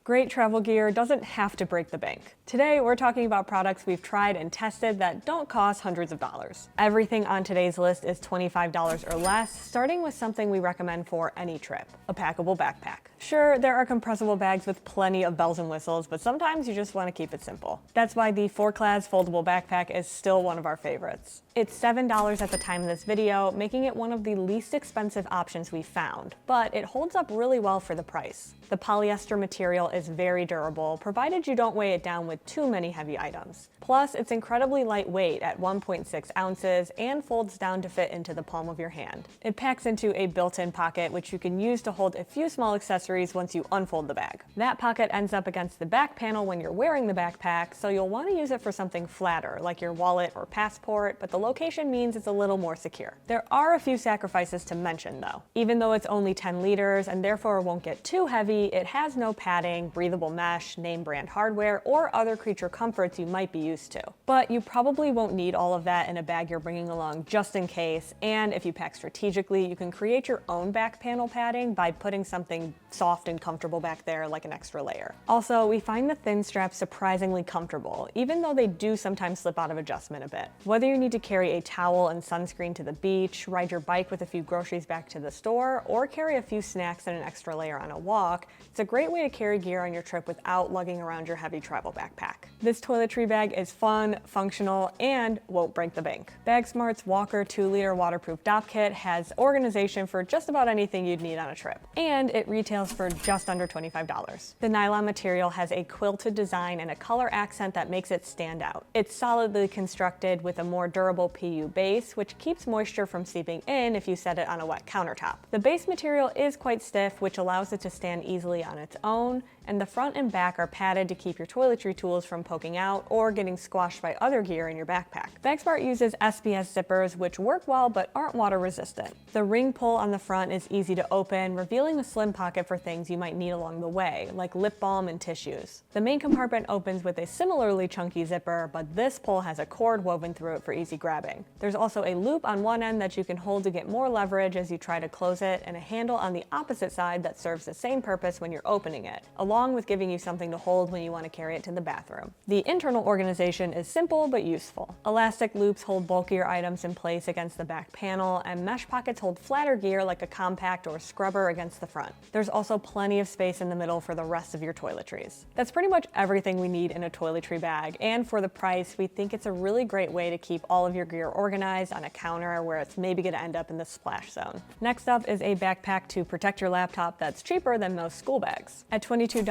Great travel gear doesn't have to break the bank. Today, we're talking about products we've tried and tested that don't cost hundreds of dollars. Everything on today's list is $25 or less, starting with something we recommend for any trip, a packable backpack. Sure, there are compressible bags with plenty of bells and whistles, but sometimes you just want to keep it simple. That's why the FORCLAZ foldable backpack is still one of our favorites. It's $7 at the time of this video, making it one of the least expensive options we found, but it holds up really well for the price. The polyester material is very durable, provided you don't weigh it down with too many heavy items. Plus, it's incredibly lightweight at 1.6 ounces and folds down to fit into the palm of your hand. It packs into a built-in pocket, which you can use to hold a few small accessories once you unfold the bag. That pocket ends up against the back panel when you're wearing the backpack, so you'll want to use it for something flatter, like your wallet or passport, but the location means it's a little more secure. There are a few sacrifices to mention, though. Even though it's only 10 liters and therefore won't get too heavy, it has no padding, breathable mesh, name brand hardware, or other creature comforts you might be used to. But you probably won't need all of that in a bag you're bringing along just in case, and if you pack strategically, you can create your own back panel padding by putting something soft and comfortable back there like an extra layer. Also, we find the thin straps surprisingly comfortable, even though they do sometimes slip out of adjustment a bit. Whether you need to carry a towel and sunscreen to the beach, ride your bike with a few groceries back to the store, or carry a few snacks and an extra layer on a walk, it's a great way to carry gear on your trip without lugging around your heavy travel backpack. This toiletry bag is fun, functional, and won't break the bank. BAGSMART's Walker 2-liter waterproof Dopp Kit has organization for just about anything you'd need on a trip, and it retails for just under $25. The nylon material has a quilted design and a color accent that makes it stand out. It's solidly constructed with a more durable PU base, which keeps moisture from seeping in if you set it on a wet countertop. The base material is quite stiff, which allows it to stand easily on its own, and the front and back are padded to keep your toiletry tools from poking out or getting squashed by other gear in your backpack. BAGSMART uses SBS zippers, which work well but aren't water resistant. The ring pull on the front is easy to open, revealing a slim pocket for things you might need along the way, like lip balm and tissues. The main compartment opens with a similarly chunky zipper, but this pull has a cord woven through it for easy grabbing. There's also a loop on one end that you can hold to get more leverage as you try to close it, and a handle on the opposite side that serves the same purpose when you're opening it, along with giving you something to hold when you want to carry it to the bathroom. The internal organization is simple but useful. Elastic loops hold bulkier items in place against the back panel, and mesh pockets hold flatter gear like a compact or scrubber against the front. There's also plenty of space in the middle for the rest of your toiletries. That's pretty much everything we need in a toiletry bag, and for the price, we think it's a really great way to keep all of your gear organized on a counter where it's maybe going to end up in the splash zone. Next up is a backpack to protect your laptop that's cheaper than most school bags. At $22,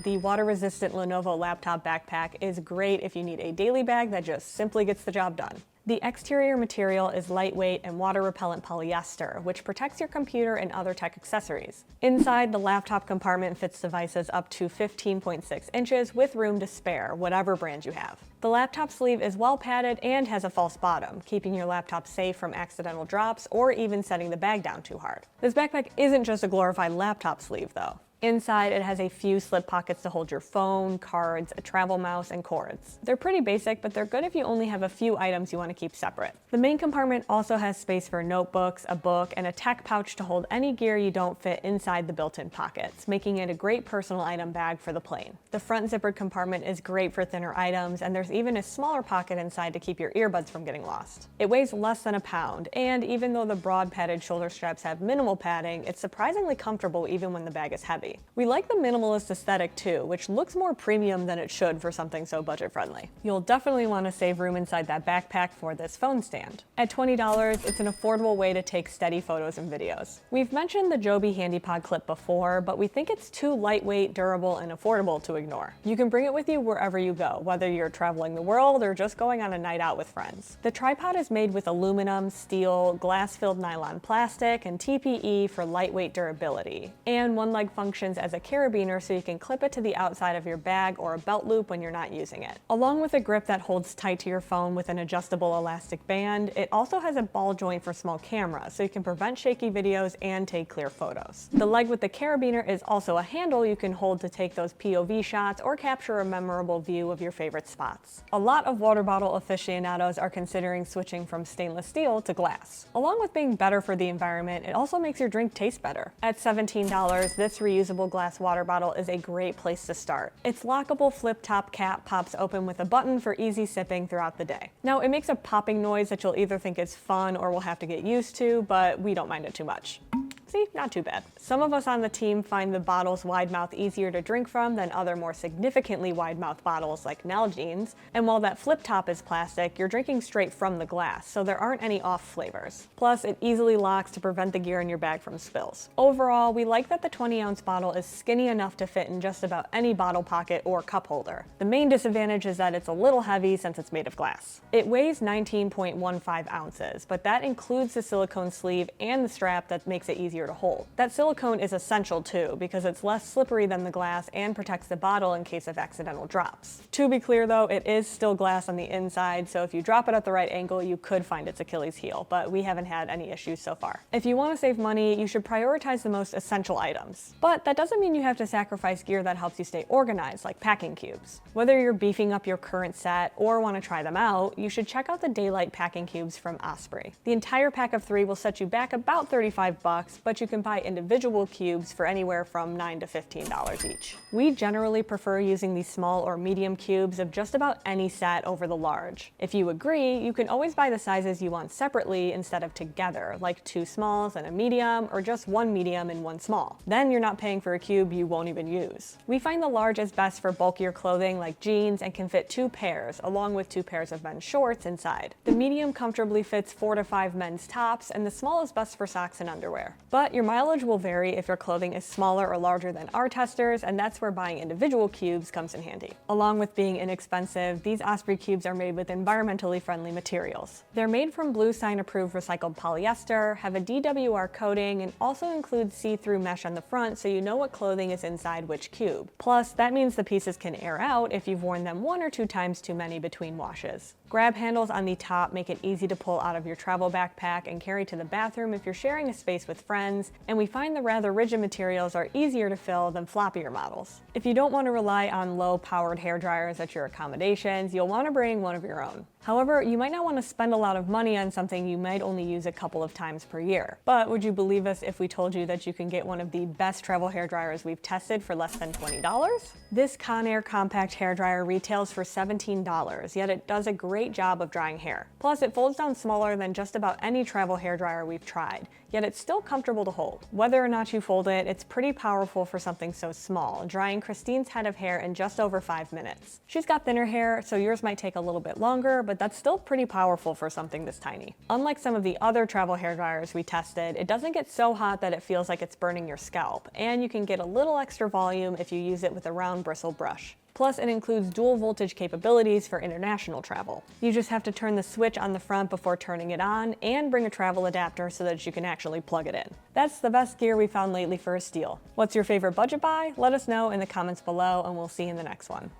the water-resistant Lenovo laptop backpack is great if you need a daily bag that just simply gets the job done. The exterior material is lightweight and water-repellent polyester, which protects your computer and other tech accessories. Inside, the laptop compartment fits devices up to 15.6 inches with room to spare, whatever brand you have. The laptop sleeve is well padded and has a false bottom, keeping your laptop safe from accidental drops or even setting the bag down too hard. This backpack isn't just a glorified laptop sleeve, though. Inside, it has a few slip pockets to hold your phone, cards, a travel mouse, and cords. They're pretty basic, but they're good if you only have a few items you want to keep separate. The main compartment also has space for notebooks, a book, and a tech pouch to hold any gear you don't fit inside the built-in pockets, making it a great personal item bag for the plane. The front zippered compartment is great for thinner items, and there's even a smaller pocket inside to keep your earbuds from getting lost. It weighs less than a pound, and even though the broad padded shoulder straps have minimal padding, it's surprisingly comfortable even when the bag is heavy. We like the minimalist aesthetic too, which looks more premium than it should for something so budget-friendly. You'll definitely want to save room inside that backpack for this phone stand. At $20, it's an affordable way to take steady photos and videos. We've mentioned the JOBY HandyPod clip before, but we think it's too lightweight, durable, and affordable to ignore. You can bring it with you wherever you go, whether you're traveling the world or just going on a night out with friends. The tripod is made with aluminum, steel, glass-filled nylon plastic, and TPE for lightweight durability. And one leg functions as a carabiner so you can clip it to the outside of your bag or a belt loop when you're not using it. Along with a grip that holds tight to your phone with an adjustable elastic band, it also has a ball joint for small cameras so you can prevent shaky videos and take clear photos. The leg with the carabiner is also a handle you can hold to take those POV shots or capture a memorable view of your favorite spots. A lot of water bottle aficionados are considering switching from stainless steel to glass. Along with being better for the environment, it also makes your drink taste better. At $17, this reusable reusable glass water bottle is a great place to start. Its lockable flip-top cap pops open with a button for easy sipping throughout the day. Now, it makes a popping noise that you'll either think is fun or will have to get used to, but we don't mind it too much. See, not too bad. Some of us on the team find the bottle's wide mouth easier to drink from than other more significantly wide mouth bottles like Nalgene's, and while that flip top is plastic, you're drinking straight from the glass, so there aren't any off flavors. Plus, it easily locks to prevent the gear in your bag from spills. Overall, we like that the 20-ounce bottle is skinny enough to fit in just about any bottle pocket or cup holder. The main disadvantage is that it's a little heavy since it's made of glass. It weighs 19.15 ounces, but that includes the silicone sleeve and the strap that makes it easier to hold. That silicone is essential too, because it's less slippery than the glass and protects the bottle in case of accidental drops. To be clear though, it is still glass on the inside, so if you drop it at the right angle, you could find its Achilles heel, but we haven't had any issues so far. If you want to save money, you should prioritize the most essential items. But that doesn't mean you have to sacrifice gear that helps you stay organized, like packing cubes. Whether you're beefing up your current set or want to try them out, you should check out the Daylite packing cubes from Osprey. The entire pack of 3 will set you back about $35, but you can buy individual cubes for anywhere from $9 to $15 each. We generally prefer using these small or medium cubes of just about any set over the large. If you agree, you can always buy the sizes you want separately instead of together, like 2 smalls and a medium, or just 1 medium and 1 small. Then you're not paying for a cube you won't even use. We find the large is best for bulkier clothing like jeans and can fit 2 pairs, along with 2 pairs of men's shorts inside. The medium comfortably fits 4 to 5 men's tops, and the small is best for socks and underwear. But your mileage will vary if your clothing is smaller or larger than our testers, and that's where buying individual cubes comes in handy. Along with being inexpensive, these Osprey cubes are made with environmentally friendly materials. They're made from Blue Sign approved recycled polyester, have a DWR coating, and also include see-through mesh on the front so you know what clothing is inside which cube. Plus, that means the pieces can air out if you've worn them 1 or 2 times too many between washes. Grab handles on the top make it easy to pull out of your travel backpack and carry to the bathroom if you're sharing a space with friends, and we find the rather rigid materials are easier to fill than floppier models. If you don't want to rely on low-powered hair dryers at your accommodations, you'll want to bring one of your own. However, you might not want to spend a lot of money on something you might only use a couple of times per year. But would you believe us if we told you that you can get one of the best travel hair dryers we've tested for less than $20? This Conair compact hair dryer retails for $17, yet it does a great job of drying hair. Plus, it folds down smaller than just about any travel hair dryer we've tried, yet it's still comfortable to hold. Whether or not you fold it, it's pretty powerful for something so small, drying Christine's head of hair in just over 5 minutes. She's got thinner hair, so yours might take a little bit longer, but that's still pretty powerful for something this tiny. Unlike some of the other travel hair dryers we tested, it doesn't get so hot that it feels like it's burning your scalp, and you can get a little extra volume if you use it with a round bristle brush. Plus, it includes dual voltage capabilities for international travel. You just have to turn the switch on the front before turning it on and bring a travel adapter so that you can actually plug it in. That's the best gear we found lately for a steal. What's your favorite budget buy? Let us know in the comments below, and we'll see you in the next one.